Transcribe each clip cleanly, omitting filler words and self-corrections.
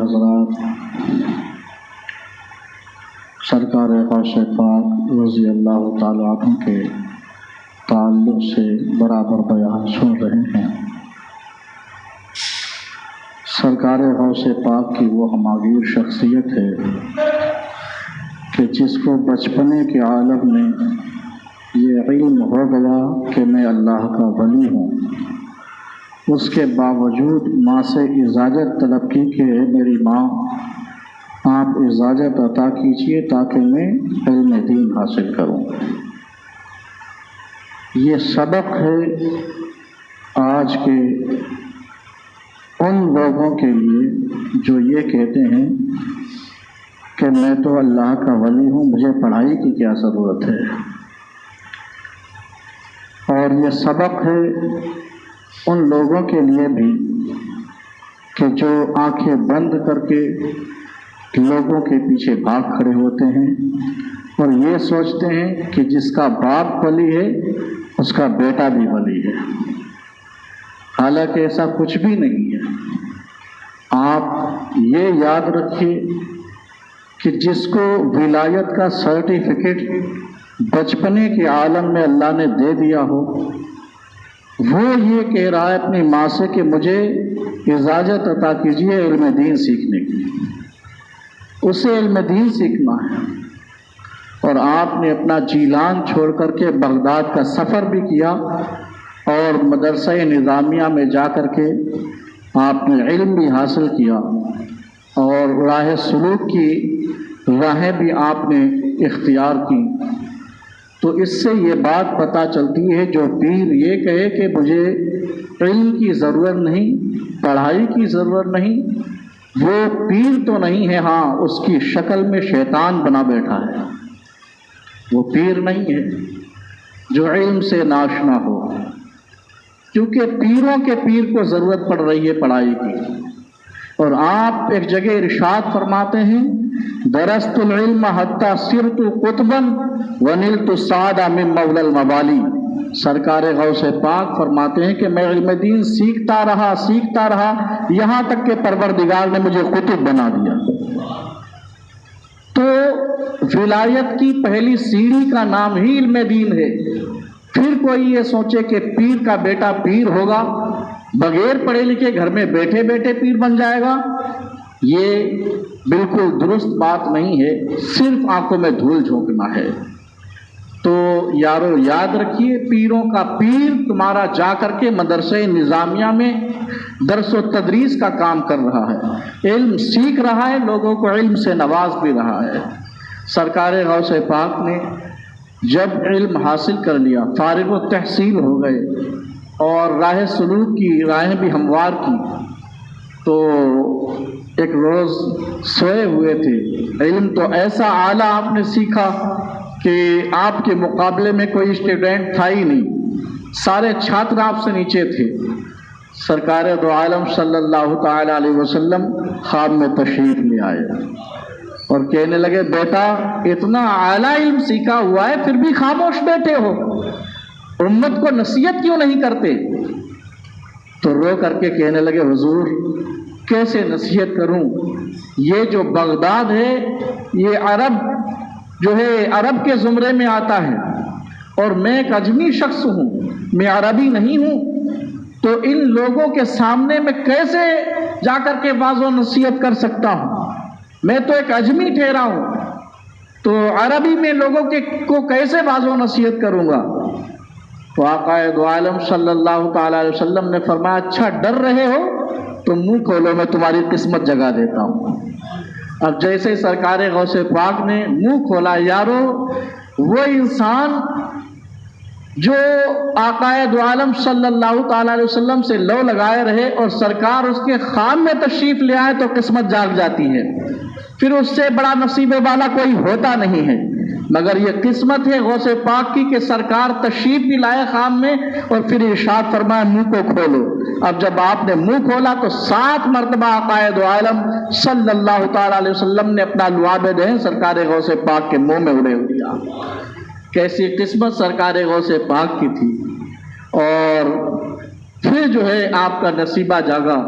حضرات، سرکار غوث پاک رضی اللہ تعالیٰ عنہ کے تعلق سے برابر بیان سن رہے ہیں۔ سرکار غوث پاک کی وہ ہماگیر شخصیت ہے کہ جس کو بچپنے کے عالم میں یہ علم ہو گیا کہ میں اللہ کا ولی ہوں، اس کے باوجود ماں سے اجازت طلب کی کہ میری ماں آپ اجازت عطا کیجیے تاکہ میں علم دین حاصل کروں۔ یہ سبق ہے آج کے ان لوگوں کے لیے جو یہ کہتے ہیں کہ میں تو اللہ کا ولی ہوں، مجھے پڑھائی کی کیا ضرورت ہے۔ اور یہ سبق ہے ان لوگوں کے لیے بھی کہ جو آنکھیں بند کر کے لوگوں کے پیچھے بھاگ کھڑے ہوتے ہیں اور یہ سوچتے ہیں کہ جس کا باپ ولی ہے اس کا بیٹا بھی ولی ہے، حالانکہ ایسا کچھ بھی نہیں ہے۔ آپ یہ یاد رکھیے کہ جس کو ولایت کا سرٹیفکیٹ بچپنے کے عالم میں اللہ نے دے دیا ہو، وہ یہ کہہ رہا ہے اپنی ماں سے کہ مجھے اجازت عطا کیجیے علم دین سیکھنے کی۔ اسے علم دین سیکھنا ہے، اور آپ نے اپنا جیلان چھوڑ کر کے بغداد کا سفر بھی کیا اور مدرسہ نظامیہ میں جا کر کے آپ نے علم بھی حاصل کیا اور راہ سلوک کی راہیں بھی آپ نے اختیار کی۔ تو اس سے یہ بات پتہ چلتی ہے جو پیر یہ کہے کہ مجھے علم کی ضرورت نہیں، پڑھائی کی ضرورت نہیں، وہ پیر تو نہیں ہے، ہاں اس کی شکل میں شیطان بنا بیٹھا ہے، وہ پیر نہیں ہے جو علم سے ناشنا ہو، کیونکہ پیروں کے پیر کو ضرورت پڑ رہی ہے پڑھائی کی۔ اور آپ ایک جگہ ارشاد فرماتے ہیں درست العلم حتی صرت قطبا ونلت السعادہ من مولا الموالی۔ سرکار غوث پاک فرماتے ہیں کہ میں علم دین سیکھتا رہا یہاں تک کہ پروردگار نے مجھے قطب بنا دیا۔ تو ولایت کی پہلی سیڑھی کا نام ہی علم دین ہے۔ پھر کوئی یہ سوچے کہ پیر کا بیٹا پیر ہوگا، بغیر پڑھے لکھے گھر میں بیٹھے بیٹھے پیر بن جائے گا، یہ بالکل درست بات نہیں ہے، صرف آنکھوں میں دھول جھونکنا ہے۔ تو یارو یاد رکھیے، پیروں کا پیر تمہارا جا کر کے مدرسہ نظامیہ میں درس و تدریس کا کام کر رہا ہے، علم سیکھ رہا ہے، لوگوں کو علم سے نواز بھی رہا ہے۔ سرکار غوث پاک نے جب علم حاصل کر لیا، فارغ و تحصیل ہو گئے اور راہ سلوک کی راہیں بھی ہموار کی، تو ایک روز سوئے ہوئے تھے، علم تو ایسا اعلیٰ آپ نے سیکھا کہ آپ کے مقابلے میں کوئی اسٹوڈنٹ تھا ہی نہیں، سارے چھاتر آپ سے نیچے تھے۔ سرکار دو عالم صلی اللہ تعالی علیہ وسلم خواب میں تشریف لے آئے اور کہنے لگے بیٹا اتنا اعلیٰ علم سیکھا ہوا ہے پھر بھی خاموش بیٹھے ہو، امت کو نصیحت کیوں نہیں کرتے؟ تو رو کر کے کہنے لگے حضور کیسے نصیحت کروں، یہ جو بغداد ہے یہ عرب جو ہے عرب کے زمرے میں آتا ہے اور میں ایک اجمی شخص ہوں، میں عربی نہیں ہوں، تو ان لوگوں کے سامنے میں کیسے جا کر کے واعظ و نصیحت کر سکتا ہوں؟ میں تو ایک اجمی ٹھہرا ہوں، تو عربی میں لوگوں کو کیسے واعظ و نصیحت کروں گا؟ تو آقا دو عالم صلی اللہ تعالی علیہ وسلم نے فرمایا اچھا ڈر رہے ہو تو منہ کھولو، میں تمہاری قسمت جگا دیتا ہوں۔ اب جیسے سرکار غوث پاک نے منہ کھولا، یارو وہ انسان جو آقا دو عالم صلی اللہ تعالی علیہ وسلم سے لو لگائے رہے اور سرکار اس کے خام میں تشریف لے آئے تو قسمت جاگ جاتی ہے، پھر اس سے بڑا نصیبے والا کوئی ہوتا نہیں ہے۔ مگر یہ قسمت ہے غوث پاک کی کہ سرکار تشریف بھی لائے خام میں اور پھر ارشاد فرمایا منہ کو کھولو۔ اب جب آپ نے منہ کھولا تو 7 مرتبہ آقا دو عالم صلی اللہ تعالی علیہ وسلم نے اپنا لعاب دہن سرکار غوث پاک کے منہ میں اڑے دیا۔ کیسی قسمت سرکار غوث پاک کی تھی۔ اور پھر جو ہے آپ کا نصیبہ جاگا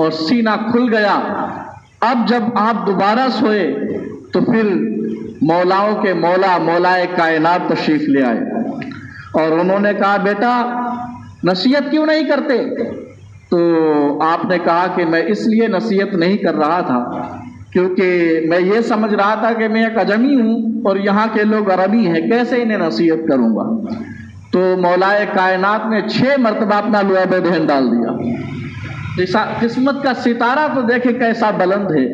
اور سینہ کھل گیا اب جب آپ دوبارہ سوئے تو پھر مولاؤں کے مولا مولائے کائنات تشریف لے آئے اور انہوں نے کہا بیٹا نصیحت کیوں نہیں کرتے؟ تو آپ نے کہا کہ میں اس لیے نصیحت نہیں کر رہا تھا کیونکہ میں یہ سمجھ رہا تھا کہ میں ایک اجمی ہوں اور یہاں کے لوگ عربی ہیں، کیسے انہیں نصیحت کروں گا؟ تو مولائے کائنات نے 6 مرتبہ اپنا لعاب دہن ڈال دیا۔ قسمت کا ستارہ تو دیکھیں کیسا بلند ہے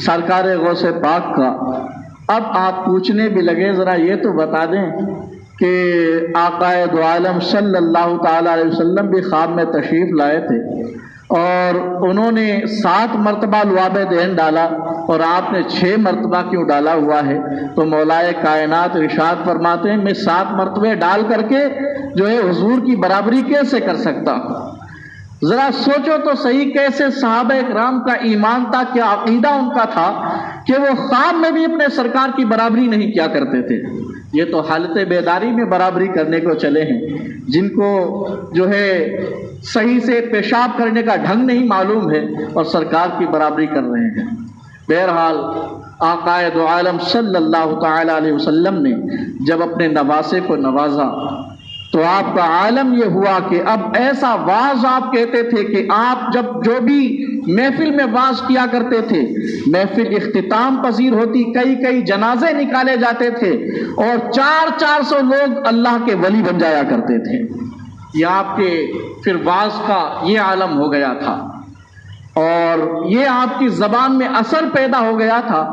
سرکار غوث پاک کا۔ اب آپ پوچھنے بھی لگے ذرا یہ تو بتا دیں کہ آقا دو عالم صلی اللہ تعالی علیہ وسلم بھی خواب میں تشریف لائے تھے اور انہوں نے 7 مرتبہ لعاب دہن ڈالا اور آپ نے 6 مرتبہ کیوں ڈالا ہوا ہے؟ تو مولائے کائنات ارشاد فرماتے ہیں میں 7 مرتبے ڈال کر کے جو ہے حضور کی برابری کیسے کر سکتا ہوں؟ ذرا سوچو تو صحیح کیسے صحابہ اکرام کا ایمان تھا، کیا عقیدہ ان کا تھا کہ وہ خواب میں بھی اپنے سرکار کی برابری نہیں کیا کرتے تھے۔ یہ تو حالت بیداری میں برابری کرنے کو چلے ہیں، جن کو جو ہے صحیح سے پیشاب کرنے کا ڈھنگ نہیں معلوم ہے اور سرکار کی برابری کر رہے ہیں۔ بہرحال آقا دو عالم صلی اللہ تعالی علیہ وسلم نے جب اپنے نواسے کو نوازا تو آپ کا عالم یہ ہوا کہ اب ایسا واعظ آپ کہتے تھے کہ آپ جب جو بھی محفل میں واعظ کیا کرتے تھے، محفل اختتام پذیر ہوتی، کئی جنازے نکالے جاتے تھے اور 400 لوگ اللہ کے ولی بن جایا کرتے تھے۔ یہ آپ کے پھر واعظ کا یہ عالم ہو گیا تھا اور یہ آپ کی زبان میں اثر پیدا ہو گیا تھا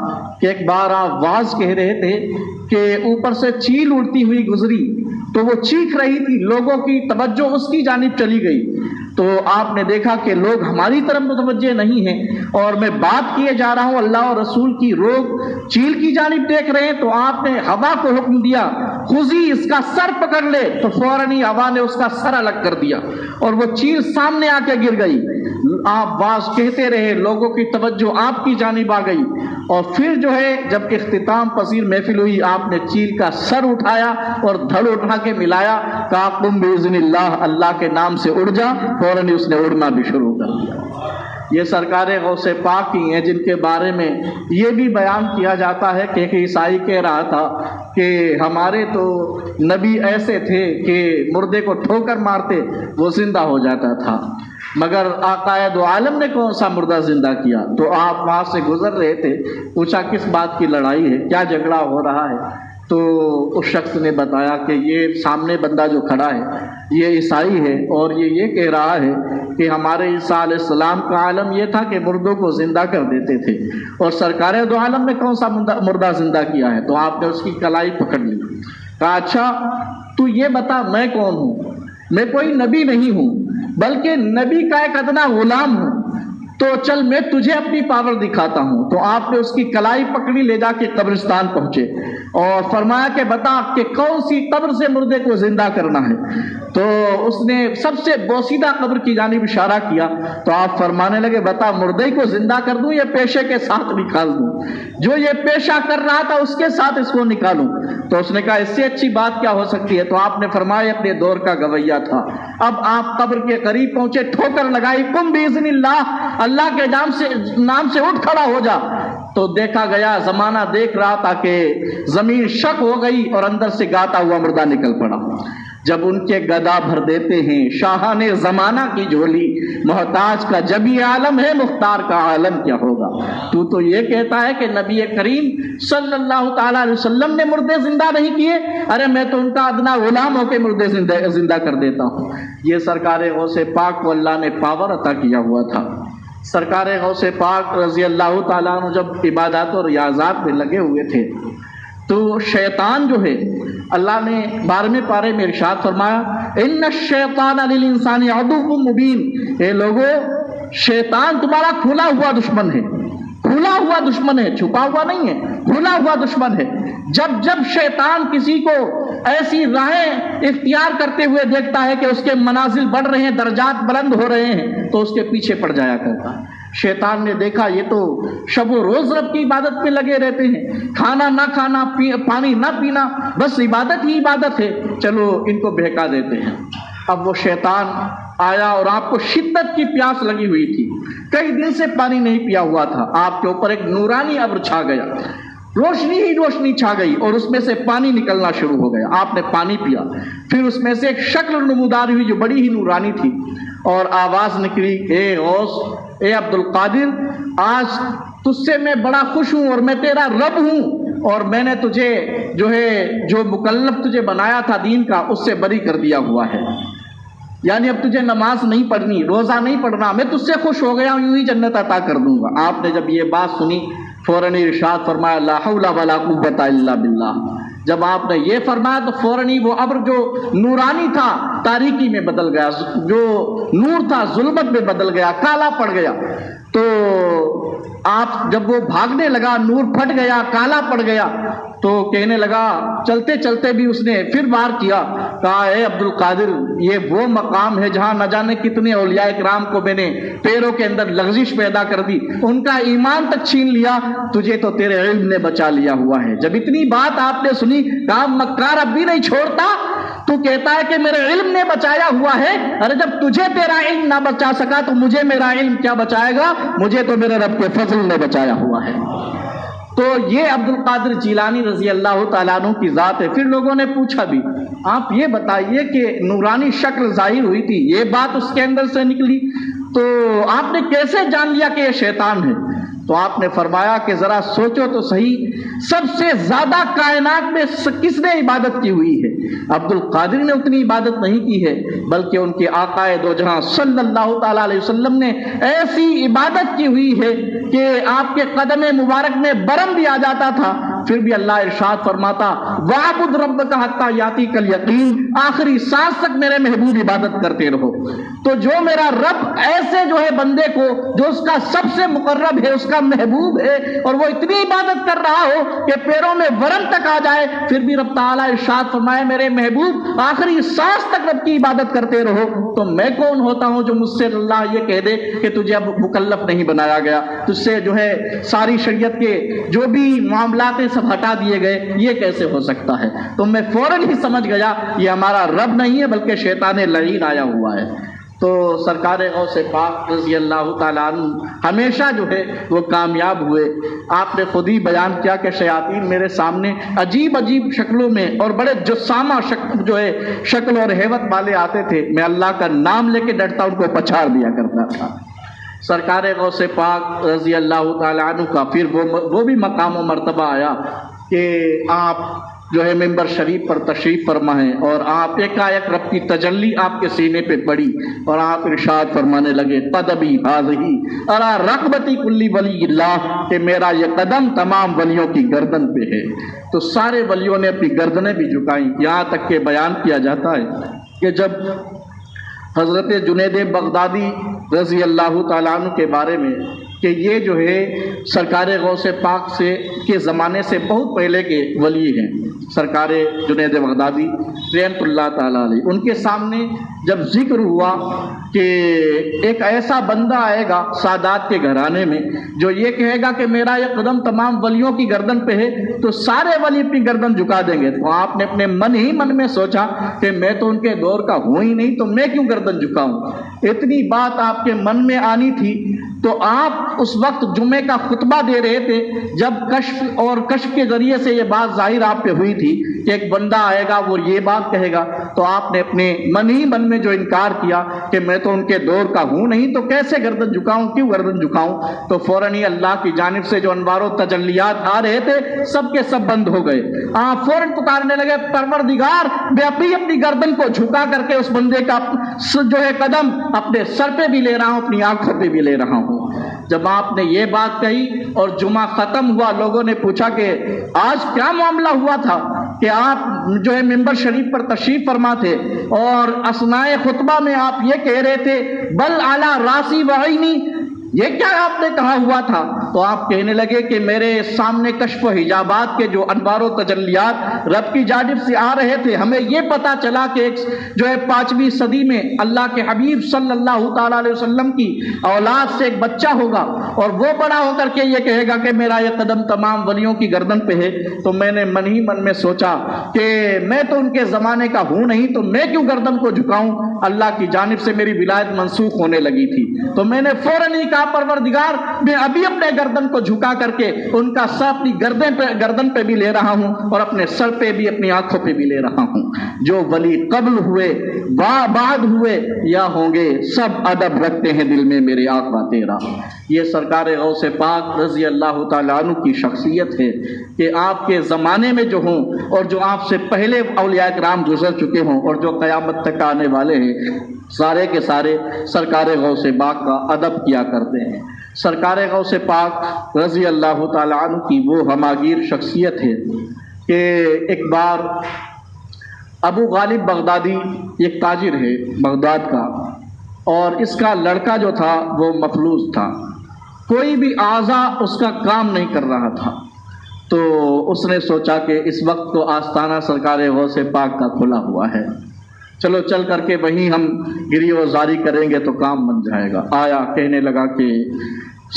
کہ ایک بار آپ واعظ کہہ رہے تھے کہ اوپر سے چیل اڑتی ہوئی گزری تو وہ چیخ رہی تھی، لوگوں کی توجہ اس کی جانب چلی گئی تو آپ نے دیکھا کہ لوگ ہماری طرف متوجہ نہیں ہیں اور میں بات کیے جا رہا ہوں اللہ اور رسول کی، لوگ چیل کی جانب دیکھ رہے ہیں۔ تو آپ نے ہوا کو حکم دیا خذی اس کا سر پکڑ لے، تو فوراً ہی ہوا نے اس کا سر الگ کر دیا اور وہ چیل سامنے آ کے گر گئی۔ آپ واعظ کہتے رہے، لوگوں کی توجہ آپ کی جانب آ گئی اور پھر جو ہے جب اختتام پذیر محفل ہوئی آپ نے چیل کا سر اٹھایا اور دھڑ اٹھا کے ملایا، کہا قم باذن اللہ، اللہ کے نام سے اڑ جا، فوراً ہی اس نے اڑنا بھی شروع کر دیا۔ یہ سرکار غوث پاک ہی ہیں جن کے بارے میں یہ بھی بیان کیا جاتا ہے کہ ایک عیسائی کہہ رہا تھا کہ ہمارے تو نبی ایسے تھے کہ مردے کو ٹھوکر مارتے وہ زندہ ہو جاتا تھا، مگر آقا دو عالم نے کون سا مردہ زندہ کیا؟ تو آپ وہاں سے گزر رہے تھے، پوچھا کس بات کی لڑائی ہے، کیا جھگڑا ہو رہا ہے؟ تو اس شخص نے بتایا کہ یہ سامنے بندہ جو کھڑا ہے یہ عیسائی ہے اور یہ کہہ رہا ہے کہ ہمارے عیسیٰ علیہ السلام کا عالم یہ تھا کہ مردوں کو زندہ کر دیتے تھے اور سرکار دو عالم نے کون سا مردہ زندہ کیا ہے؟ تو آپ نے اس کی کلائی پکڑ لی، کہا اچھا تو یہ بتا میں کون ہوں؟ میں کوئی نبی نہیں ہوں بلکہ نبی کا ایک ادنا غلام ہوں، تو چل میں تجھے اپنی پاور دکھاتا ہوں۔ تو آپ نے اس کی کلائی پکڑی، لے جا کے قبرستان پہنچے اور فرمایا کہ بتا کہ کون سی قبر سے مردے کو زندہ کرنا ہے؟ تو اس نے سب سے بوسیدہ قبر کی جانب اشارہ کیا تو آپ فرمانے لگے بتا مردے کو زندہ کر دوں یا پیشے کے ساتھ نکال دوں؟ جو یہ پیشہ کر رہا تھا اس کے ساتھ اس کو نکالوں؟ تو اس نے کہا اس سے اچھی بات کیا ہو سکتی ہے؟ تو آپ نے فرمایا اپنے دور کا گویہ تھا۔ اب آپ قبر کے قریب پہنچے، ٹھوکر لگائی، قم باذن اللہ، اللہ کے نام سے اٹھ کھڑا ہو جا۔ تو دیکھا گیا، زمانہ دیکھ رہا تھا کہ زمین شک ہو گئی اور اندر سے گاتا ہوا مردہ نکل پڑا۔ جب ان کے گدا بھر دیتے ہیں شاہان زمانہ کی جھولی، محتاج کا جب یہ عالم ہے مختار کا عالم کیا ہوگا؟ تو یہ کہتا ہے کہ نبی کریم صلی اللہ تعالی علیہ وسلم نے مردے زندہ نہیں کیے؟ ارے میں تو ان کا ادنا غلام ہو کے مردے زندہ کر دیتا ہوں۔ یہ سرکار غوث پاک کو اللہ نے پاور عطا کیا ہوا تھا۔ سرکار غوث پاک رضی اللہ تعالیٰ عنہ جب عبادات اور ریاضات میں لگے ہوئے تھے تو شیطان جو ہے اللہ نے 12ویں پارے میں ارشاد فرمایا ان الشیطان للانسان عدو مبین، اے لوگو شیطان تمہارا کھلا ہوا دشمن ہے، کھلا ہوا دشمن ہے، چھپا ہوا نہیں ہے، کھلا ہوا دشمن ہے۔ جب شیطان کسی کو ایسی راہیں اختیار کرتے ہوئے دیکھتا ہے کہ اس کے منازل بڑھ رہے ہیں، درجات بلند ہو رہے ہیں تو اس کے پیچھے پڑ جایا کرتا ہے۔ شیطان نے دیکھا یہ تو شب و روز رب کی عبادت میں لگے رہتے ہیں، کھانا نہ کھانا، پانی نہ پینا، بس عبادت ہی عبادت ہے، چلو ان کو بہکا دیتے ہیں۔ اب وہ شیطان آیا اور آپ کو شدت کی پیاس لگی ہوئی تھی، کئی دن سے پانی نہیں پیا ہوا تھا، آپ کے اوپر ایک نورانی ابر چھا گیا، روشنی ہی روشنی چھا گئی اور اس میں سے پانی نکلنا شروع ہو گیا۔ آپ نے پانی پیا، پھر اس میں سے ایک شکل نمودار ہوئی جو بڑی ہی نورانی تھی، اور آواز نکلی، اے غوث، اے عبد القادر، آج تجھ سے میں بڑا خوش ہوں اور میں تیرا رب ہوں، اور میں نے تجھے جو مکلف تجھے بنایا تھا دین کا، اس سے بری کر دیا ہوا ہے، یعنی اب تجھے نماز نہیں پڑھنی، روزہ نہیں پڑھنا، میں تجھ سے خوش ہو گیا ہوں، یوں ہی جنت عطا کر دوں گا۔ آپ نے جب یہ بات سنی فوراً ارشاد فرمایا، لا حول ولا قوت الا باللہ۔ جب آپ نے یہ فرمایا تو فوراً ہی وہ ابر جو نورانی تھا تاریکی میں بدل گیا، جو نور تھا ظلمت میں بدل گیا، کالا پڑ گیا۔ تو آپ جب وہ بھاگنے لگا، نور پھٹ گیا، کالا پڑ گیا، تو کہنے لگا، چلتے چلتے بھی اس نے پھر وار کیا، کہا، اے عبد القادر، یہ وہ مقام ہے جہاں نہ جانے کتنے اولیاء کرام کو میں نے پیروں کے اندر لغزش پیدا کر دی، ان کا ایمان تک چھین لیا، تجھے تو تیرے علم نے بچا لیا ہوا ہے۔ جب اتنی بات آپ نے سنی، کہا، مکار اب بھی نہیں چھوڑتا، تو کہتا ہے کہ میرے علم نے بچایا ہوا ہے، ارے جب تجھے تیرا علم نہ بچا سکا تو مجھے میرا علم کیا بچائے گا، مجھے تو میرے رب کے فضل نے بچایا ہوا ہے۔ تو یہ عبد القادر جیلانی رضی اللہ تعالیٰ عنہ کی ذات ہے۔ پھر لوگوں نے پوچھا بھی، آپ یہ بتائیے کہ نورانی شکل ظاہر ہوئی تھی، یہ بات اس کے اندر سے نکلی، تو آپ نے کیسے جان لیا کہ یہ شیطان ہے؟ تو آپ نے فرمایا کہ ذرا سوچو تو صحیح، سب سے زیادہ کائنات میں کس نے عبادت کی ہوئی ہے؟ عبد القادر نے اتنی عبادت نہیں کی ہے، بلکہ ان کے آقا دو جہاں صلی اللہ تعالیٰ علیہ وسلم نے ایسی عبادت کی ہوئی ہے کہ آپ کے قدم مبارک میں برم بھی آ جاتا تھا، پھر بھی اللہ ارشاد فرماتا، وَاعْبُدْ رَبَّكَ حَتَّى يَأْتِيَكَ الْيَقِينُ، آخری سانس تک میرے محبوب عبادت کرتے رہو۔ تو جو میرا رب ایسے جو ہے بندے کو، جو اس کا سب سے مقرب ہے، اس کا محبوب ہے، اور وہ اتنی عبادت کر رہا ہو کہ پیروں میں ورم تک آ جائے، پھر بھی رب تعالیٰ ارشاد فرمائے، میرے محبوب آخری سانس تک رب کی عبادت کرتے رہو، تو میں کون ہوتا ہوں جو مجھ سے اللہ یہ کہہ دے کہ تجھے اب مکلف نہیں بنایا گیا، تجھ سے جو ہے ساری شریعت کے جو بھی معاملات سب ہٹا دیے گئے، یہ کیسے ہو سکتا ہے؟ تو میں فوراً ہی سمجھ گیا یہ ہمارا رب نہیں ہے بلکہ شیطان لعین آیا ہوا ہے۔ تو سرکار غوث پاک رضی اللہ تعالیٰ عنہ ہمیشہ جو ہے وہ کامیاب ہوئے۔ آپ نے خود ہی بیان کیا کہ شیاطین میرے سامنے عجیب عجیب شکلوں میں اور بڑے جسامہ شکل اور ہیبت والے آتے تھے، میں اللہ کا نام لے کے ڈرتا ان کو پچھاڑ دیا کرتا تھا۔ سرکار غوث پاک رضی اللہ تعالیٰ عنہ کا پھر وہ بھی مقام و مرتبہ آیا کہ آپ جو ہے ممبر شریف پر تشریف فرما ہے، اور آپ ایک رب کی تجلی آپ کے سینے پہ پڑی، اور آپ ارشاد فرمانے لگے، قدمی حاضی ارا رقبتی کلی ولی اللہ، کہ میرا یہ قدم تمام ولیوں کی گردن پہ ہے۔ تو سارے ولیوں نے اپنی گردنیں بھی جھکائیں، یہاں تک کہ بیان کیا جاتا ہے کہ جب حضرت جنید بغدادی رضی اللہ تعالیٰ عنہ کے بارے میں کہ یہ جو ہے سرکار غوث پاک سے کے زمانے سے بہت پہلے کے ولی ہیں، سرکار جنید بغدادی رحمۃ اللہ تعالیٰ علیہ، ان کے سامنے جب ذکر ہوا کہ ایک ایسا بندہ آئے گا سادات کے گھرانے میں جو یہ کہے گا کہ میرا یہ قدم تمام ولیوں کی گردن پہ ہے، تو سارے ولی اپنی گردن جھکا دیں گے، تو آپ نے اپنے من ہی من میں سوچا کہ میں تو ان کے دور کا ہوں ہی نہیں، تو میں کیوں گردن جھکاؤں؟ اتنی بات آپ کے من میں آنی تھی تو آپ اس وقت جمعے کا خطبہ دے رہے تھے جب کشف کے ذریعے سے یہ بات ظاہر آپ پہ ہوئی تھی کہ ایک بندہ آئے گا وہ یہ بات کہے گا، تو آپ نے اپنے من ہی من میں جو انکار کیا کہ میں تو ان کے دور کا ہوں نہیں، تو کیسے گردن جھکاؤں، کیوں گردن جھکاؤں؟ تو فوراً ہی اللہ کی جانب سے جو انوار و تجلیات آ رہے تھے سب کے سب بند ہو گئے۔ آپ فوراً پکارنے لگے، پروردگار میں اپنی گردن کو جھکا کر کے اس بندے کا جو ہے قدم اپنے سر پہ بھی لے رہا ہوں، اپنی آنکھوں پہ بھی لے رہا ہوں۔ جب آپ نے یہ بات کہی اور جمعہ ختم ہوا، لوگوں نے پوچھا کہ آج کیا معاملہ ہوا تھا کہ آپ جو ہے ممبر شریف پر تشریف فرما تھے اور اثناء خطبہ میں آپ یہ کہہ رہے تھے بل علی راسی وعینی، یہ کیا آپ نے کہا ہوا تھا؟ تو آپ کہنے لگے کہ میرے سامنے کشف و حجابات کے جو انوار و تجلیات رب کی جانب سے آ رہے تھے، ہمیں یہ پتا چلا کہ ایک جو ہے 5ویں صدی میں اللہ کے حبیب صلی اللہ تعالیٰ علیہ وسلم کی اولاد سے ایک بچہ ہوگا اور وہ بڑا ہو کر کے یہ کہے گا کہ میرا یہ قدم تمام ولیوں کی گردن پہ ہے۔ تو میں نے من ہی من میں سوچا کہ میں تو ان کے زمانے کا ہوں نہیں، تو میں کیوں گردن کو جھکاؤں؟ اللہ کی جانب سے میری ولایت منسوخ ہونے لگی تھی، تو میں نے فوراً ہی کہا پروردگار میں ابھی اپنے گردن کو جھکا کر کے ان کا سر اپنی گردن پہ بھی لے رہا ہوں اور اپنے سر پہ بھی اپنی آنکھوں پہ بھی لے رہا ہوں۔ جو ولی قبل ہوئے بعد ہوئے یا ہوں گے سب ادب رکھتے ہیں دل میں میرے آقا تیرا۔ یہ سرکار غوث پاک رضی اللہ تعالیٰ عنہ کی شخصیت ہے کہ آپ کے زمانے میں جو ہوں اور جو آپ سے پہلے اولیاء کرام گزر چکے ہوں اور جو قیامت تک آنے والے ہیں، سارے کے سارے سرکار غوث پاک کا ادب کیا کرتے ہیں۔ سرکار غوث پاک رضی اللہ تعالیٰ عنہ کی وہ ہماگیر شخصیت ہے کہ ایک بار ابو غالب بغدادی ایک تاجر ہے بغداد کا، اور اس کا لڑکا جو تھا وہ مفلوج تھا، کوئی بھی اعضا اس کا کام نہیں کر رہا تھا۔ تو اس نے سوچا کہ اس وقت تو آستانہ سرکار غوث پاک کا کھلا ہوا ہے، چلو چل کر کے وہیں ہم گری و زاری کریں گے تو کام بن جائے گا۔ آیا، کہنے لگا کہ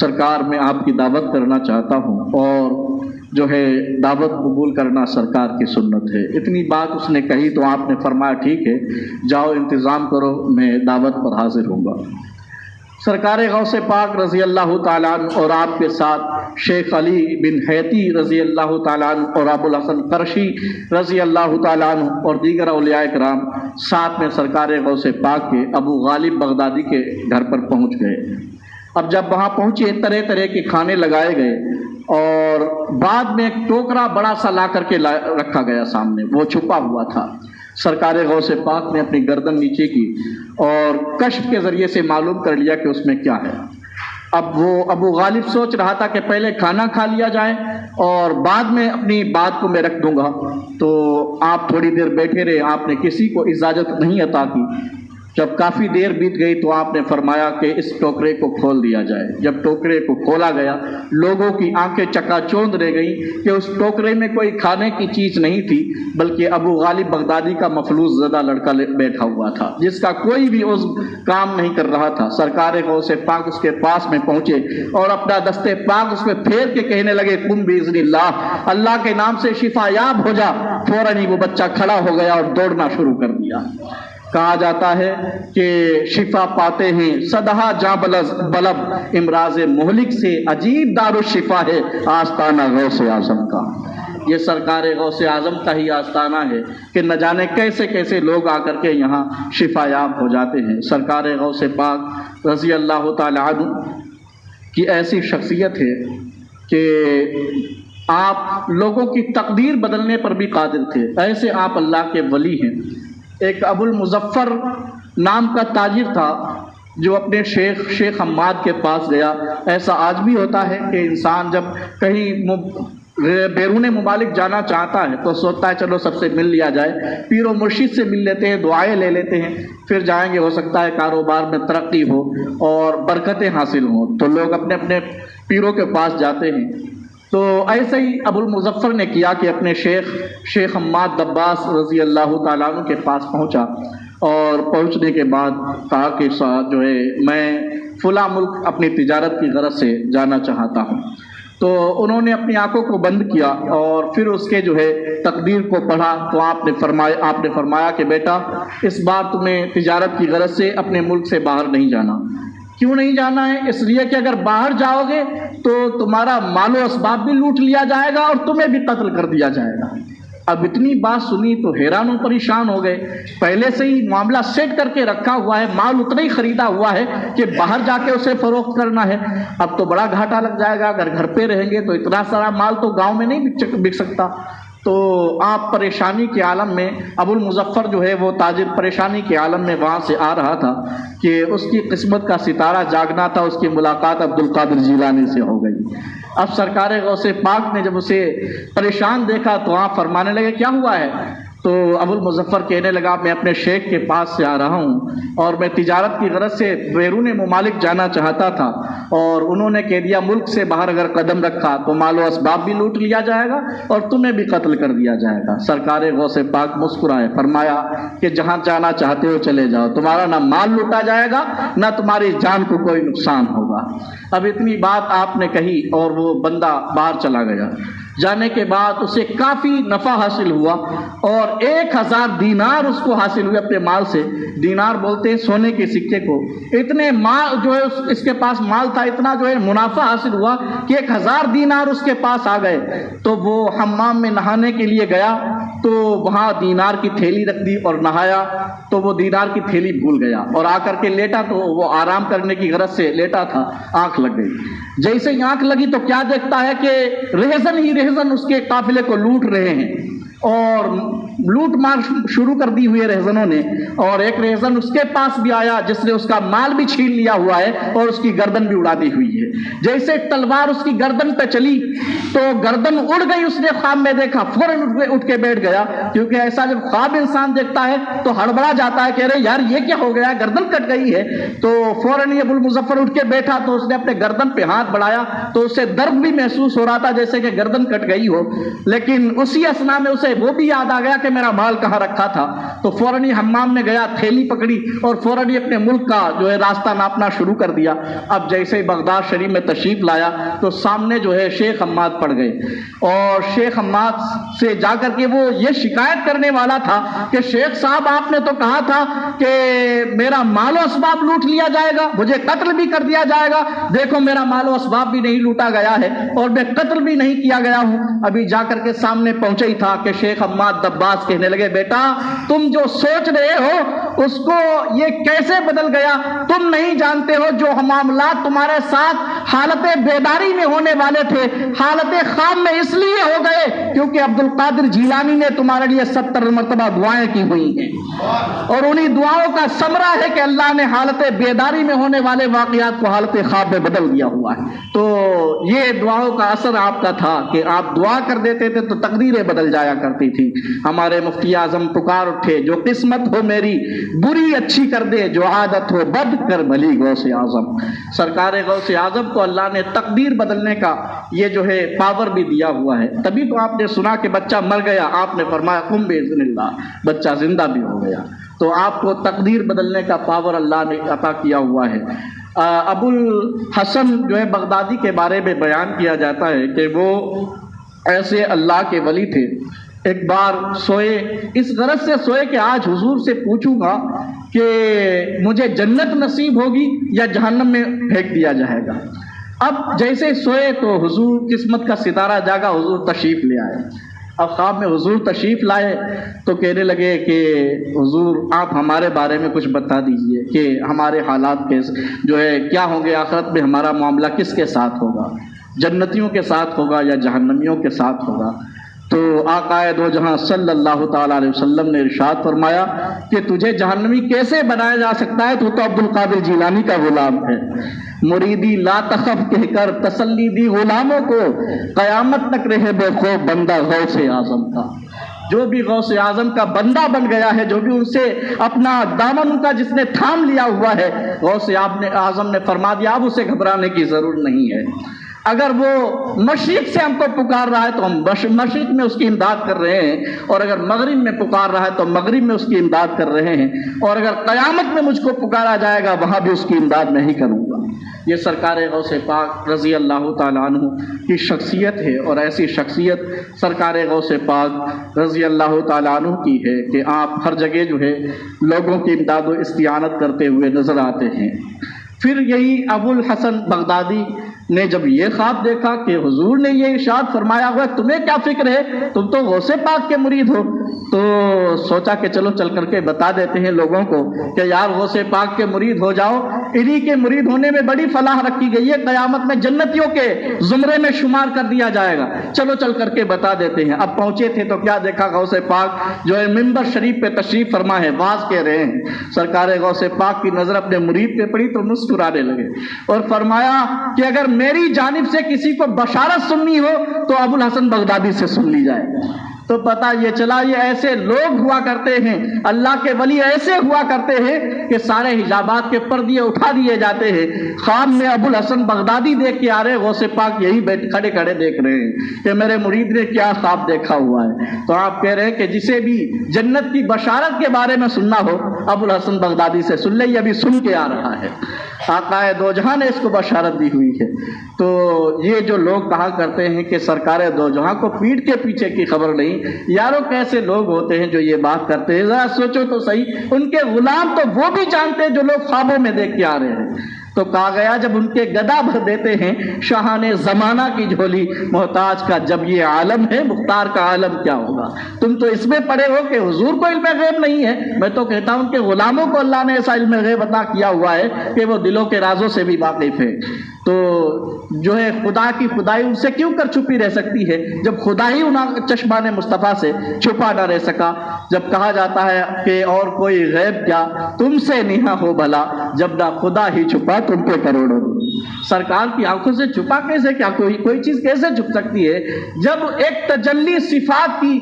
سرکار میں آپ کی دعوت کرنا چاہتا ہوں، اور جو ہے دعوت قبول کرنا سرکار کی سنت ہے۔ اتنی بات اس نے کہی تو آپ نے فرمایا ٹھیک ہے، جاؤ انتظام کرو، میں دعوت پر حاضر ہوں گا۔ سرکار غوث پاک رضی اللہ تعالیٰ عنہ اور آپ کے ساتھ شیخ علی بن حیتی رضی اللہ تعالیٰ عنہ اور ابو الحسن قرشی رضی اللہ تعالیٰ عنہ اور دیگر اولیاء کرام ساتھ میں سرکار غوث پاک کے ابو غالب بغدادی کے گھر پر پہنچ گئے۔ اب جب وہاں پہنچے طرح طرح کے کھانے لگائے گئے اور بعد میں ایک ٹوکرا بڑا سا لا کر کے رکھا گیا سامنے، وہ چھپا ہوا تھا۔ سرکار غوث پاک نے اپنی گردن نیچے کی اور کشف کے ذریعے سے معلوم کر لیا کہ اس میں کیا ہے۔ اب وہ ابو غالب سوچ رہا تھا کہ پہلے کھانا کھا لیا جائے اور بعد میں اپنی بات کو میں رکھ دوں گا، تو آپ تھوڑی دیر بیٹھے رہے، آپ نے کسی کو اجازت نہیں عطا کی۔ جب کافی دیر بیت گئی تو آپ نے فرمایا کہ اس ٹوکرے کو کھول دیا جائے۔ جب ٹوکرے کو کھولا گیا، لوگوں کی آنکھیں چکا چوندھ رہ گئیں کہ اس ٹوکرے میں کوئی کھانے کی چیز نہیں تھی، بلکہ ابو غالب بغدادی کا مفلوج زدہ لڑکا بیٹھا ہوا تھا جس کا کوئی بھی عضو کام نہیں کر رہا تھا۔ سرکار غوث پاک اس کے پاس میں پہنچے اور اپنا دستے پاک اس میں پھیر کے کہنے لگے قم باذن اللہ، اللہ کے نام سے شفا یاب ہو جا۔ فوراً ہی وہ بچہ کھڑا ہو گیا اور دوڑنا شروع کر دیا۔ کہا جاتا ہے کہ شفا پاتے ہیں صدہا جاں بلب، امراض مہلک سے عجیب دارالشفا ہے آستانہ غوث اعظم کا۔ یہ سرکار غوث اعظم کا ہی آستانہ ہے کہ نہ جانے کیسے کیسے لوگ آ کر کے یہاں شفا یاب ہو جاتے ہیں۔ سرکار غوث پاک رضی اللہ تعالی عنہ کی ایسی شخصیت ہے کہ آپ لوگوں کی تقدیر بدلنے پر بھی قادر تھے، ایسے آپ اللہ کے ولی ہیں۔ ایک ابو المظفر نام کا تاجر تھا جو اپنے شیخ حماد کے پاس گیا۔ ایسا آج بھی ہوتا ہے کہ انسان جب کہیں بیرون ممالک جانا چاہتا ہے تو سوچتا ہے چلو سب سے مل لیا جائے، پیر و مرشد سے مل لیتے ہیں، دعائیں لے لیتے ہیں، پھر جائیں گے، ہو سکتا ہے کاروبار میں ترقی ہو اور برکتیں حاصل ہوں، تو لوگ اپنے اپنے پیروں کے پاس جاتے ہیں۔ تو ایسے ہی ابو المظفر نے کیا کہ اپنے شیخ حماد دباس رضی اللہ تعالیٰ عنہ کے پاس پہنچا، اور پہنچنے کے بعد کہا کہ جو ہے میں فلاں ملک اپنی تجارت کی غرض سے جانا چاہتا ہوں۔ تو انہوں نے اپنی آنکھوں کو بند کیا اور پھر اس کے جو ہے تقدیر کو پڑھا، تو آپ نے فرمایا کہ بیٹا اس بار تمہیں تجارت کی غرض سے اپنے ملک سے باہر نہیں جانا۔ کیوں نہیں جانا ہے؟ اس لیے کہ اگر باہر جاؤ گے تو تمہارا مال و اسباب بھی لوٹ لیا جائے گا اور تمہیں بھی قتل کر دیا جائے گا۔ اب اتنی بات سنی تو حیران و پریشان ہو گئے، پہلے سے ہی معاملہ سیٹ کر کے رکھا ہوا ہے، مال اتنا ہی خریدا ہوا ہے کہ باہر جا کے اسے فروخت کرنا ہے، اب تو بڑا گھاٹا لگ جائے گا، اگر گھر پہ رہیں گے تو اتنا سارا مال تو گاؤں میں نہیں بک سکتا۔ تو آپ پریشانی کے عالم میں، ابو المظفر جو ہے وہ تاجر پریشانی کے عالم میں وہاں سے آ رہا تھا کہ اس کی قسمت کا ستارہ جاگنا تھا، اس کی ملاقات عبد القادر جیلانی سے ہو گئی۔ اب سرکار غوث پاک نے جب اسے پریشان دیکھا تو آپ فرمانے لگے کیا ہوا ہے؟ تو ابو المظفر کہنے لگا میں اپنے شیخ کے پاس سے آ رہا ہوں اور میں تجارت کی غرض سے بیرون ممالک جانا چاہتا تھا، اور انہوں نے کہہ دیا ملک سے باہر اگر قدم رکھا تو مال و اسباب بھی لوٹ لیا جائے گا اور تمہیں بھی قتل کر دیا جائے گا۔ سرکار غوث پاک مسکرائے، فرمایا کہ جہاں جانا چاہتے ہو چلے جاؤ، تمہارا نہ مال لوٹا جائے گا نہ تمہاری جان کو کوئی نقصان ہوگا۔ اب اتنی بات آپ نے کہی اور وہ بندہ باہر چلا گیا۔ جانے کے بعد اسے کافی نفع حاصل ہوا اور 1000 دینار اس کو حاصل ہوئے اپنے مال سے۔ دینار بولتے ہیں سونے کے سکے کو۔ اتنے مال جو ہے اس کے پاس مال تھا، اتنا جو ہے منافع حاصل ہوا کہ 1000 دینار اس کے پاس آ گئے۔ تو وہ حمام میں نہانے کے لیے گیا تو وہاں دینار کی تھیلی رکھ دی اور نہایا تو وہ دینار کی تھیلی بھول گیا اور آ کر کے لیٹا تو وہ آرام کرنے کی غرض سے لیٹا تھا، آنکھ لگ گئی۔ جیسے ہی آنکھ لگی تو کیا دیکھتا ہے کہ رہزن ہی رہزن اس کے قافلے کو لوٹ رہے ہیں اور لوٹ مار شروع کر دی ہوئی رہزنوں نے، اور ایک رہزن اس کے پاس بھی آیا جس نے اس کا مال بھی چھین لیا ہوا ہے اور اس کی گردن بھی اڑا دی ہوئی ہے۔ جیسے تلوار اس کی گردن پہ چلی تو گردن اڑ گئی، اس نے خواب میں دیکھا، فوراً اٹھ کے بیٹھ گیا، کیونکہ ایسا جب خواب انسان دیکھتا ہے تو ہڑبڑا جاتا ہے، کہہ رہے یار یہ کیا ہو گیا، گردن کٹ گئی ہے۔ تو فوراً یہ ابو المظفر اٹھ کے بیٹھا تو اس نے اپنے گردن پہ ہاتھ بڑھایا تو اسے درد بھی محسوس ہو رہا تھا جیسے کہ گردن کٹ گئی ہو، لیکن اسی اثنا میں اسے وہ بھی یاد آ گیا کہ میرا مال کہاں رکھا تھا۔ تو فوراً ہی حمام میں گیا، تھیلی پکڑی اور فوراً ہی اپنے ملک کا جو ہے راستہ ناپنا شروع کر دیا۔ اب جیسے ہی بغداد شریف میں تشریف لایا تو سامنے جو ہے شیخ حماد پڑ گئے، اور شیخ حماد سے جا کر کے وہ یہ شکایت کرنے والا تھا کہ شیخ صاحب آپ نے تو کہا تھا کہ میرا مال و اسباب لوٹ لیا جائے گا، مجھے قتل بھی کر دیا جائے گا، دیکھو میرا مال و اسباب بھی نہیں لوٹا گیا ہے اور میں قتل بھی نہیں کیا گیا ہوں۔ ابھی جا کر کے سامنے پہنچے ہی تھا کہ شیخ حماد دباس کہنے لگے بیٹا تم جو سوچ رہے ہو اس کو یہ کیسے بدل گیا، تم نہیں جانتے ہو جو معاملات تمہارے ساتھ حالت بیداری میں ہونے والے تھے حالت خواب میں اس لیے ہو گئے کیونکہ عبد القادر جیلانی نے تمہارے لیے 70 مرتبہ دعائیں کی ہوئی ہیں، اور انہی دعاؤں کا ثمرہ ہے کہ اللہ نے حالت بیداری میں ہونے والے واقعات کو حالت خواب میں بدل دیا ہوا ہے۔ تو یہ دعاؤں کا اثر آپ کا تھا کہ آپ دعا کر دیتے تھے تو تقدیریں بدل جایا کرتی تھی۔ ہمارے مفتی اعظم پکار اٹھے جو قسمت ہو میری بری اچھی کر دے، جو عادت ہو بد کر بھلی غوث اعظم۔ سرکار غوث اعظم کو اللہ نے تقدیر بدلنے کا یہ جو ہے پاور بھی دیا ہوا ہے۔ تبھی تو آپ نے سنا کہ بچہ مر گیا، آپ نے فرمایا قم باذن اللہ، بچہ زندہ بھی ہو گیا۔ تو آپ کو تقدیر بدلنے کا پاور اللہ نے عطا کیا ہوا ہے۔ ابو الحسن جو ہے بغدادی کے بارے میں بیان کیا جاتا ہے کہ وہ ایسے اللہ کے ولی تھے، ایک بار سوئے، اس غرض سے سوئے کہ آج حضور سے پوچھوں گا کہ مجھے جنت نصیب ہوگی یا جہنم میں پھینک دیا جائے گا۔ اب جیسے سوئے تو حضور قسمت کا ستارہ جاگا، حضور تشریف لے آئے۔ اب خواب میں حضور تشریف لائے تو کہنے لگے کہ حضور آپ ہمارے بارے میں کچھ بتا دیجئے کہ ہمارے حالات جو ہے کیا ہوں گے، آخرت میں ہمارا معاملہ کس کے ساتھ ہوگا، جنتیوں کے ساتھ ہوگا یا جہنمیوں کے ساتھ ہوگا۔ تو آقا دو جہاں صلی اللہ تعالیٰ علیہ وسلم نے ارشاد فرمایا کہ تجھے جہنمی کیسے بنایا جا سکتا ہے، تو عبد القادر جیلانی کا غلام ہے۔ مریدی لا تخف کہہ کر تسلی دی غلاموں کو، قیامت تک رہے بے خوف بندہ غوث اعظم کا۔ جو بھی غوث اعظم کا بندہ بن گیا ہے، جو بھی ان سے اپنا دامن ان کا جس نے تھام لیا ہوا ہے، غوث اعظم نے فرما دیا اب اسے گھبرانے کی ضرورت نہیں ہے۔ اگر وہ مشرق سے ہم کو پکار رہا ہے تو ہم مشرق میں اس کی امداد کر رہے ہیں، اور اگر مغرب میں پکار رہا ہے تو مغرب میں اس کی امداد کر رہے ہیں، اور اگر قیامت میں مجھ کو پکارا جائے گا وہاں بھی اس کی امداد میں ہی کروں گا۔ یہ سرکار غوث پاک رضی اللہ تعالیٰ عنہ کی شخصیت ہے، اور ایسی شخصیت سرکار غوث پاک رضی اللہ تعالیٰ عنہ کی ہے کہ آپ ہر جگہ جو ہے لوگوں کی امداد و استعانت کرتے ہوئے نظر آتے ہیں۔ پھر یہی ابو الحسن بغدادی نے جب یہ خواب دیکھا کہ حضور نے یہ ارشاد فرمایا ہوا تمہیں کیا فکر ہے، تم تو غوث پاک کے مرید ہو، تو سوچا کہ چلو چل کر کے بتا دیتے ہیں لوگوں کو کہ یار غوث پاک کے مرید ہو جاؤ، انہی کے مرید ہونے میں بڑی فلاح رکھی گئی ہے، قیامت میں جنتیوں کے زمرے میں شمار کر دیا جائے گا، چلو چل کر کے بتا دیتے ہیں۔ اب پہنچے تھے تو کیا دیکھا، غوث پاک جو ہے منبر شریف پہ تشریف فرما ہے، واز کہہ رہے ہیں۔ سرکار غوث پاک کی نظر اپنے مرید پہ پڑی تو مسکرانے لگے اور فرمایا کہ اگر میری جانب سے کسی کو بشارت سننی ہو تو ابو الحسن بغدادی سے سن لی جائے۔ تو پتہ یہ چلا یہ ایسے لوگ ہوا کرتے ہیں، اللہ کے ولی ایسے ہوا کرتے ہیں کہ سارے حجابات کے پردے اٹھا دیے جاتے ہیں۔ خواب میں ابو الحسن بغدادی دیکھ کے آ رہے، غوث پاک یہی کھڑے کھڑے دیکھ رہے ہیں کہ میرے مرید نے کیا خواب دیکھا ہوا ہے۔ تو آپ کہہ رہے ہیں کہ جسے بھی جنت کی بشارت کے بارے میں سننا ہو ابو الحسن بغدادی سے سن لے، یہ ابھی سن کے آ رہا ہے، آقا دو جہاں نے اس کو بشارت دی ہوئی ہے۔ تو یہ جو لوگ کہا کرتے ہیں کہ سرکار دو جہاں کو پیٹھ کے پیچھے کی خبر نہیں، یارو کیسے لوگ ہوتے ہیں جو یہ بات کرتے ہیں؟ ذرا سوچو تو صحیح، ان کے غلام تو وہ بھی جانتے ہیں جو لوگ خوابوں میں دیکھ کے آ رہے ہیں۔ تو کہا گیا جب ان کے گدا بھر دیتے ہیں شاہان زمانہ کی جھولی، محتاج کا جب یہ عالم ہے مختار کا عالم کیا ہوگا؟ تم تو اس میں پڑے ہو کہ حضور کو علم غیب نہیں ہے، میں تو کہتا ہوں کہ غلاموں کو اللہ نے ایسا علم غیب عطا کیا ہوا ہے کہ وہ دلوں کے رازوں سے بھی واقف ہے۔ تو جو ہے خدا کی خدائی ان سے کیوں کر چھپی رہ سکتی ہے جب خدا ہی ان چشمان مصطفیٰ سے چھپا نہ رہ سکا؟ جب کہا جاتا ہے کہ اور کوئی غیب کیا تم سے نہا ہو بھلا، جب نہ خدا ہی چھپا تم پہ کروڑوں۔ سرکار کی آنکھوں سے چھپا کیسے، کیا کوئی چیز کیسے چھپ سکتی ہے جب ایک تجلی صفات کی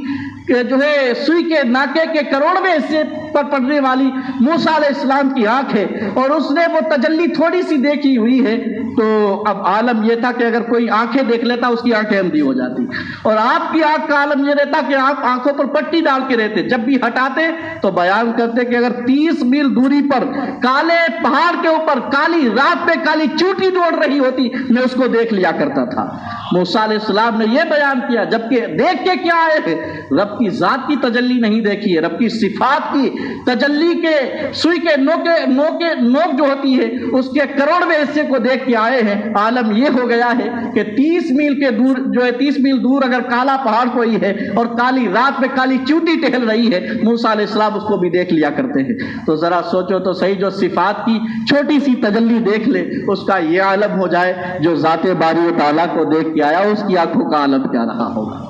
کہ جو ہے سوئی کے ناکے کے کروڑویں حصے پر پڑنے والی موسیٰ علیہ السلام کی آنکھ ہے اور اس نے وہ تجلی تھوڑی سی دیکھی ہوئی ہے۔ تو اب عالم یہ تھا کہ اگر کوئی آنکھیں دیکھ لیتا اس کی آنکھیں اندھی ہو جاتی، اور آپ کی آنکھ کا عالم یہ رہتا کہ آپ آنکھوں پر پٹی ڈال کے رہتے، جب بھی ہٹاتے تو بیان کرتے کہ اگر 30 میل دوری پر کالے پہاڑ کے اوپر کالی رات پہ کالی چوٹی دوڑ رہی ہوتی میں اس کو دیکھ لیا کرتا تھا۔ موسیٰ علیہ السلام نے یہ بیان کیا، جبکہ دیکھ کے کیا آئے ہیں؟ رب کی ذات کی تجلی نہیں دیکھی ہے، رب کی صفات کی تجلی کے سوئی کے نوک جو ہوتی ہے اس کے کروڑویں حصے کو دیکھ کے آئے ہیں۔ عالم یہ ہو گیا ہے کہ 30 میل کے دور جو ہے 30 میل دور اگر کالا پہاڑ کوئی ہے اور کالی رات میں کالی چوٹی ٹہل رہی ہے، موسیٰ علیہ السلام اس کو بھی دیکھ لیا کرتے ہیں۔ تو ذرا سوچو تو صحیح، جو صفات کی چھوٹی سی تجلی دیکھ لے اس کا یہ عالم ہو جائے، جو ذات باری تعالیٰ کو دیکھ کے آیا اس کی آنکھوں کا عالم کیا رہا ہوگا؟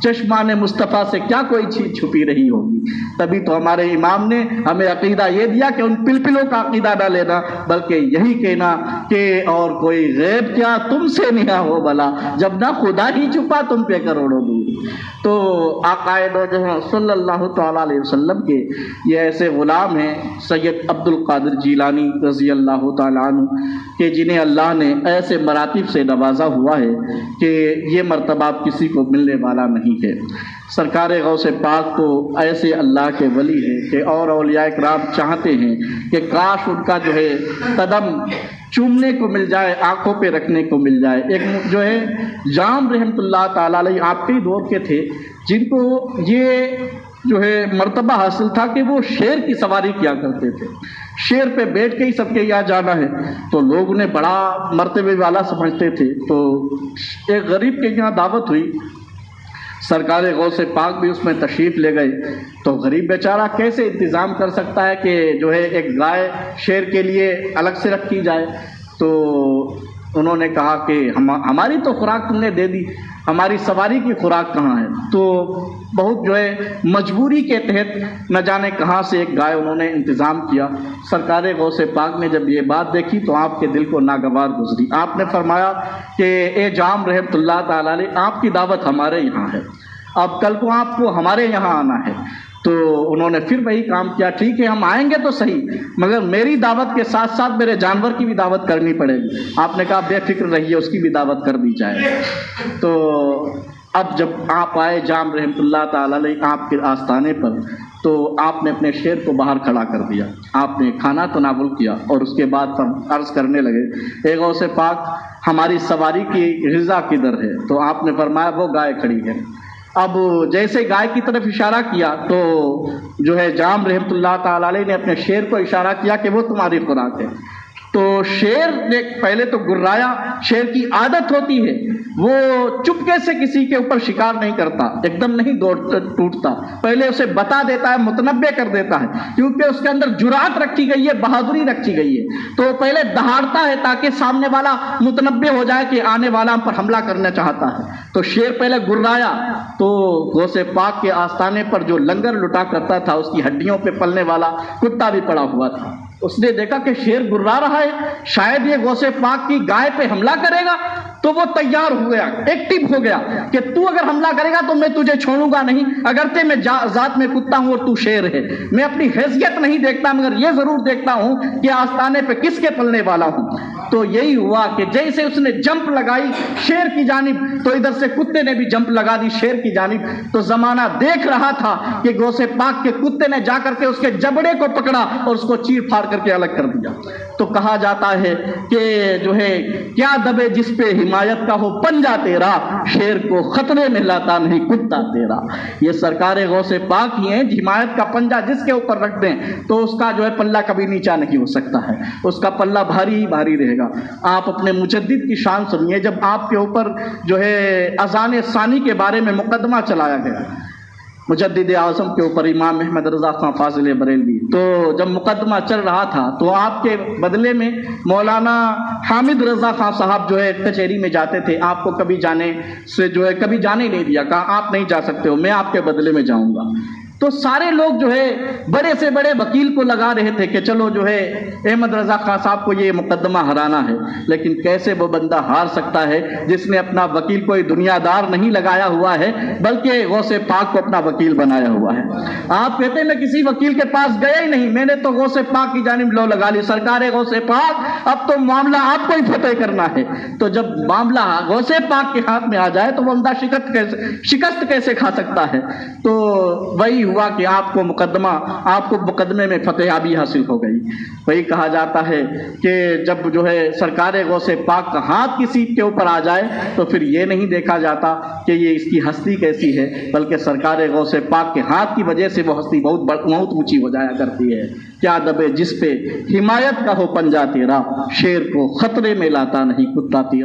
چشمان مصطفیٰ سے کیا کوئی چیز چھپی رہی ہوگی؟ تبھی تو ہمارے امام نے ہمیں عقیدہ یہ دیا کہ ان پلپلوں کا عقیدہ نہ لینا، بلکہ یہی کہنا کہ اور کوئی غیب کیا تم سے نہا ہو بھلا، جب نہ خدا ہی چھپا تم پہ کروڑوں دور۔ تو آقا دو جہاں صلی اللہ تعالیٰ علیہ وسلم کے یہ ایسے غلام ہیں سید عبد القادر جیلانی رضی اللہ تعالیٰ عنہ کہ جنہیں اللہ نے ایسے مراتب سے نوازا ہوا ہے کہ یہ مرتبہ کسی کو ملنے والا نہیں ہے۔ سرکار غوث پاک تو ایسے اللہ کے ولی ہیں کہ اور اولیاء کرام چاہتے ہیں کہ کاش ان کا جو ہے قدم چومنے کو مل جائے، آنکھوں پہ رکھنے کو مل جائے۔ ایک جو ہے جام رحمۃ اللہ تعالیٰ علیہ آپ کے دور کے تھے جن کو یہ جو ہے مرتبہ حاصل تھا کہ وہ شیر کی سواری کیا کرتے تھے، شیر پہ بیٹھ کے ہی سب کے یہاں جانا ہے، تو لوگ انہیں بڑا مرتبے والا سمجھتے تھے۔ تو ایک غریب کے یہاں دعوت ہوئی، سرکار غوث پاک بھی اس میں تشریف لے گئے، تو غریب بیچارہ کیسے انتظام کر سکتا ہے کہ جو ہے ایک گائے شیر کے لیے الگ سے رکھی جائے؟ تو انہوں نے کہا کہ ہماری تو خوراک تم نے دے دی، ہماری سواری کی خوراک کہاں ہے؟ تو بہت جو ہے مجبوری کے تحت نہ جانے کہاں سے ایک گائے انہوں نے انتظام کیا۔ سرکار غوث پاک نے جب یہ بات دیکھی تو آپ کے دل کو ناگوار گزری۔ آپ نے فرمایا کہ اے جام رحمۃ اللہ تعالیٰ علیہ، آپ کی دعوت ہمارے یہاں ہے، اب کل کو آپ کو ہمارے یہاں آنا ہے۔ تو انہوں نے پھر وہی کام کیا، ٹھیک ہے ہم آئیں گے تو صحیح، مگر میری دعوت کے ساتھ ساتھ میرے جانور کی بھی دعوت کرنی پڑے گی۔ آپ نے کہا بے فکر رہیے، اس کی بھی دعوت کر دی جائے۔ تو اب جب آپ آئے جام رحمۃ اللہ تعالیٰ علیہ آپ کے آستانے پر، تو آپ نے اپنے شیر کو باہر کھڑا کر دیا، آپ نے کھانا تناول کیا اور اس کے بعد عرض کرنے لگے اے غوث پاک ہماری سواری کی غذا کدھر ہے؟ تو آپ نے فرمایا وہ گائے کھڑی ہے۔ اب جیسے گائے کی طرف اشارہ کیا تو جو ہے جام رحمۃ اللہ تعالیٰ علیہ نے اپنے شیر کو اشارہ کیا کہ وہ تمہاری خوراک ہے۔ تو شیر نے پہلے تو گرایا، شیر کی عادت ہوتی ہے وہ چپکے سے کسی کے اوپر شکار نہیں کرتا، ایک دم نہیں ٹوٹتا، پہلے اسے بتا دیتا ہے، متنبع کر دیتا ہے، کیونکہ اس کے اندر جرأت رکھی گئی ہے، بہادری رکھی گئی ہے۔ تو پہلے دہاڑتا ہے تاکہ سامنے والا متنبع ہو جائے کہ آنے والا ہم پر حملہ کرنا چاہتا ہے۔ تو شیر پہلے گرایا تو غوث پاک کے آستانے پر جو لنگر لٹا کرتا تھا اس کی ہڈیوں پہ پلنے والا کتا بھی پڑا ہوا تھا۔ اس نے دیکھا کہ شیر گرا رہا ہے، شاید یہ غوث پاک کی گائے پہ حملہ کرے گا، تو وہ تیار ہو گیا، ایکٹیو ہو گیا کہ تو اگر حملہ کرے گا تو میں تجھے چھوڑوں گا نہیں، اگرچہ میں ذات میں کتا ہوں اور تو شیر ہے، میں اپنی حیثیت نہیں دیکھتا مگر یہ ضرور دیکھتا ہوں کہ آستانے پہ کس کے پلنے والا ہوں۔ تو یہی ہوا کہ جیسے اس نے جمپ لگائی شیر کی جانب، تو ادھر سے کتے نے بھی جمپ لگا دی شیر کی جانب۔ تو زمانہ دیکھ رہا تھا کہ غوث پاک کے کتے نے جا کر کے اس کے جبڑے کو پکڑا اور اس کو چیر پھاڑ کر کے الگ کر دیا۔ تو کہا جاتا ہے کہ جو ہے کیا دبے جس پہ حمایت کا ہو پنجہ تیرا، شیر کو خطرے میں لاتا نہیں کتا تیرا۔ یہ سرکار غوث پاک ہی ہیں، حمایت کا پنجہ جس کے اوپر رکھ دیں تو اس کا جو ہے پلہ کبھی نیچا نہیں ہو سکتا ہے، اس کا پلہ بھاری ہی بھاری رہے گا۔ آپ اپنے مجدد کی شان سنیے، جب آپ کے اوپر جو ہے اذان ثانی کے بارے میں مقدمہ چلایا گیا مجدد اعظم کے اوپر امام احمد رضا خان فاضل بریلوی، تو جب مقدمہ چل رہا تھا تو آپ کے بدلے میں مولانا حامد رضا خان صاحب جو ہے کچہری میں جاتے تھے، آپ کو کبھی جانے سے جو ہے کبھی جانے نہیں دیا، کہا آپ نہیں جا سکتے ہو، میں آپ کے بدلے میں جاؤں گا۔ تو سارے لوگ جو ہے بڑے سے بڑے وکیل کو لگا رہے تھے کہ چلو جو ہے احمد رضا خان صاحب کو یہ مقدمہ ہرانا ہے، لیکن کیسے وہ بندہ ہار سکتا ہے جس نے اپنا وکیل کوئی دنیا دار نہیں لگایا ہوا ہے بلکہ غوث پاک کو اپنا وکیل بنایا ہوا ہے۔ آپ کہتے ہیں میں کسی وکیل کے پاس گیا ہی نہیں، میں نے تو غوث پاک کی جانب لو لگا لی، سرکار غوث پاک اب تو معاملہ آپ کو ہی فتح کرنا ہے۔ تو جب معاملہ غوث پاک کے ہاتھ میں آ جائے تو وہ بندہ شکست کیسے کھا سکتا ہے؟ تو وہی ہوا کہ آپ کو مقدمے میں فتح یابی حاصل ہو گئی۔ وہی کہا جاتا ہے کہ جب جو ہے سرکار غوث پاک کا ہاتھ کسی کے اوپر آ جائے تو پھر یہ نہیں دیکھا جاتا کہ یہ اس کی ہستی کیسی ہے، بلکہ سرکار غوث پاک کے ہاتھ کی وجہ سے وہ ہستی بہت اونچی ہو جایا کرتی ہے۔ کیا دبے جس پہ حمایت کا ہو پنجہ تیرا، شیر کو خطرے میں لاتا نہیں کتا تیرا۔